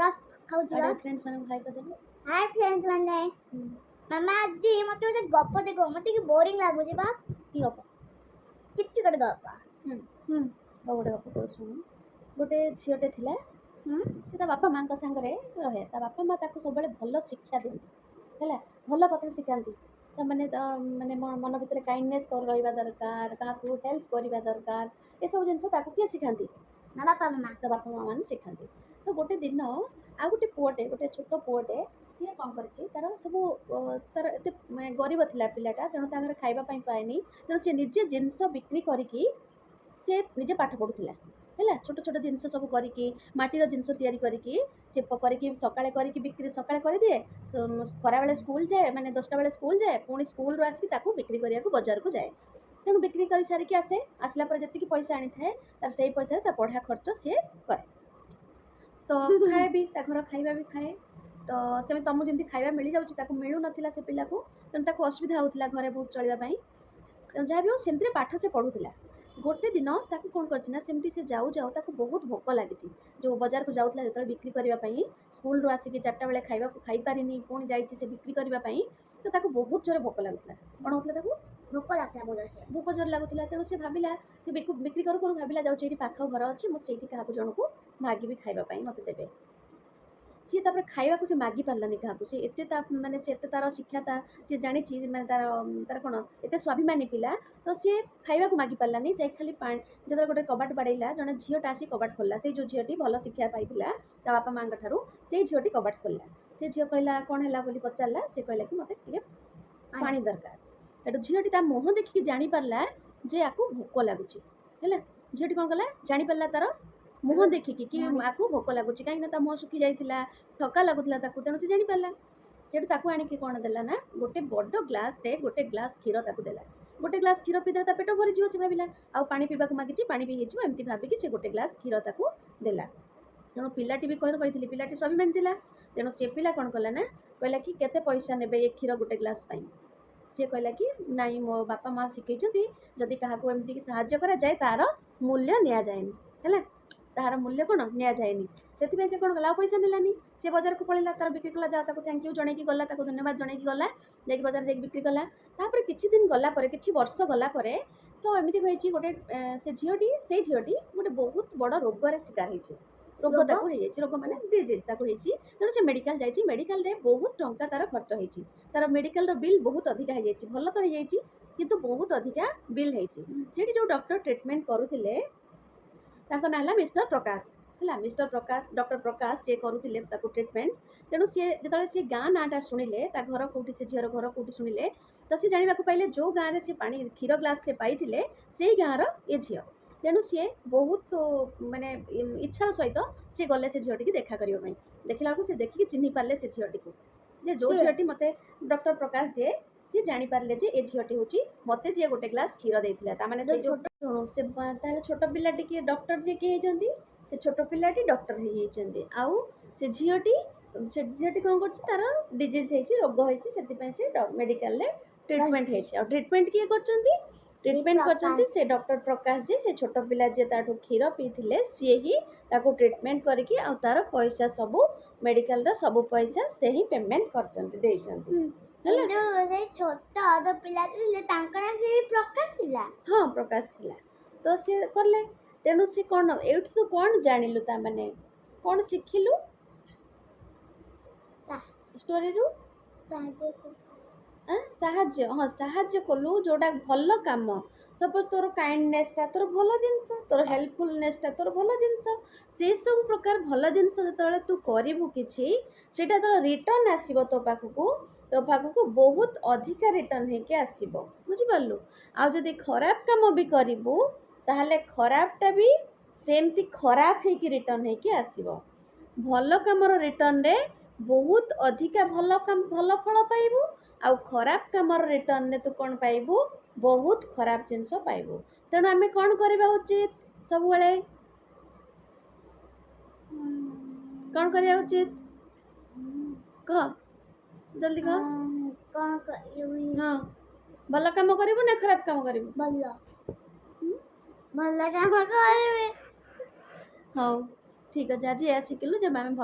रस खाऊची अरे रस फ्रेंड्स माने हाय कर दे। हाय फ्रेंड्स माने मामा आजी मते गोटे गप देखो मते कि बोरिंग लागु जे बा की गप किछि गटे गप गोटे गप को सुन गोटे झीलटे थिला से ता बापा माँ सांगे रहे ता बापा माँ ताको सब भल शिक्षा दिखती है भल कथा शिखाती मैंने माने मन भर काइंडनेस कर रहा दरकार क्या हेल्प करवा दरकार ये सब जिन किए शिखाती बापा मामा तो बापा माँ मैंने शिखाती तो गोटे दिन आ गोटे पुअटे गोटे छोट पुअटे सी कौन कर तार सब तार एत गरीब थिला पिलाटा तेणु तार खावाई पाएनि तेणु सी निजे जिनस बिक्री करके से निजे पाठ पढ़ुला है छोट छोट जिनस सब करके माटीर जिनस तैयारी करके से करके सकाଳେ करके बिक्री सकाଳେ कर दिए खरा बेले स्कूल जाए माने 10टा बेले स्कूल जाए पुणी स्कूल रू आसिक ताकू बिक्री करिया को बाजार को जाए तेणु बिक्री कर सारिकी आसे आसला पर जति पैसा आनी थाए तार से पैसा ता पढ़ा खर्च सी करे तो खाए भी ता घर खाइबा भी खाए तो से तुमको जमी खाइबा मिल जाऊँ मिलू ना से पिला को तेणु ताको असुविधा होता घरे बहुत चलवाई जहाँ भी हो सेमती पाठ से पढ़ुला गोटे दिन ताकू कौन करना सेमती से जाऊ जाऊ ताकू बहुत भोक लगी जो बाजार को जाऊला जो बिक्री करने स्कूल रू आसिक 4टा बेले खाइबा खाई पारिनी पुणी जाइए से बिक्री करने तो ताकू बहुत जोर भोक लगुला कौन होता भोक लगता भोक जोर लगुला तेणु से भाविला कि बिक्री करू करू भाविला जाऊँ पाख घर अच्छे मुझे क्या जन को मागिबी खाइबा मत देवे सी तापर खाइबा को से मागी पारलानी क्या से एते माने से एते तार शिक्षा ता से जानी माने तार तार कोन एते स्वाभिमानी पिला तो सी खाइबा को मागी पारलानी जाई खाली पानी जब गोटे कबाट बाड़ेला जने झीटा आसी कबाट खोलला से जो झीटी भल शिक्षा पाइला ता बापा माँ ठारू से झीटी कबाट खोलला से झील कहला कौन है बोली पचारा से कहला कि मते टिके पानी दरकार एटू झीटी ता मुह देखिक जानी पारला जे आकु भोक लागुची हैला झीटी कौन कला जानी पारला तार मुह देखिकी कि आपको भोक लगुच कहीं मुह सुखी जाइला थका लगुला तेणु से जानी पारा से आणिक कौन देला ना गोटे बड़ ग्लास रे गोटे ग्लास क्षीर ताकू देला गोटे ग्लास क्षीर पीदे पेट भरी से भाविला आ पानी पीवा मागिची पानी भी एमती भाविकी से गोटे ग्लास क्षीर ताकू देला तेणु पिलाटी भी कही पिलाटी स्वाभिमानी थिला तेणु से पिला कौन कला ना कहला कि केते पैसा नेबे ये क्षीर गोटे ग्लास पाई सी कहला कि नाई मो बापा माँ शिखई जदि क्या एमती साहाय्य करा जाए तार मूल्य नि जाएनि है तार मूल्य कौन नि जाएनि से कौन कला पैसा नेलानी से बाजार को पड़ेगा तार बिक्री कला जा थैंक यू जन की गला धन्यवाद जन की गला जाकि बाजार जाकि बिक्री कला तापर किछि दिन गला परे किछि वर्ष गला परे तो एमती कही गोटे से झीटी से झीटी गोटे बहुत बड़ रोगर शिकार होती रोग ताकू रोग मैंने डिजीज ताकू तेणु से मेडिकल जाइए मेडिकल रे बहुत टंका तार खर्च होती तार मेडिकल बिल बहुत अधिका हो जाए भल तो हो किंतु बहुत अधिका बिल होती जो डॉक्टर ट्रीटमेंट करुले ना है मिस्टर प्रकाश है मिस्टर प्रकाश डॉक्टर प्रकाश सी करुले ट्रीटमेंट तेणु सी जो सी गाँ नाटा शुणिले घर कौटी से झीर घर कौटी शुणिले तो सी जाना पाइले जो गाँव में सी पा क्षीर ग्लास पाई से गाँव ये झी तेणु सी बहुत माने इच्छार सहित सी गले से झीटी की देखा करने देखला से देखिए चिन्ह पारे से झीटी को जे जो झीटी मत डॉक्टर प्रकाश जे सी जानी पारे जे ए झीटी हूँ मत जी गोटे ग्लास क्षीर देता मैंने से छोट पिलाटी किए डॉक्टर जी किए से छोट पिलाटी डॉक्टर होती आउ से झीटी कौन कर डिजीज होती रोग होती से मेडिकल ट्रीटमेंट होती ट्रीटमेंट किए ट्रीटमेंट करते से डॉक्टर प्रकाश जी से छोट पिला जी ताठू क्षीर पीते सी ही ताको ट्रीटमेंट करके आ तार पैसा सबू मेडिकल रो सबू पैसा से ही पेमेंट करछंती छोट अद पिला प्रकाश थिला हाँ प्रकाश थिला तो सी करले तेणु सी कौन एठ तू कौन जानिलु ता माने कौन शिखिलु स्टोरी रू साहाଯ୍य हाँ साहाଯ୍य कलु जोटा भल कम सपोज तोर काइंडनेसटा तोर भल जिनस तोर हेल्पफुलनेसटा तोर भल जिनस से सब प्रकार भल जिनस जो तू करू कि तोर रिटर्न आसो तो पाखक बहुत अधिका रिटर्न होके आसो बुझिपारू आदि खराब कम भी करू ताहले खराबटा भी सेमती खराब होके रिटर्न होके आसो भल कमर रिटर्न रे बहुत अधिका भल फल पाइबू आउ खराब कमर रिटर्न तू कौन पाइबू बहुत खराब जिनस पाइबू तेणु आम कौन करवा उचित सब कौन करवा उचित कह जल्दी कह हाँ भल काम करू ना खराब काम करू भल काम कर हाँ ठीक है आज शिखिलु जब आम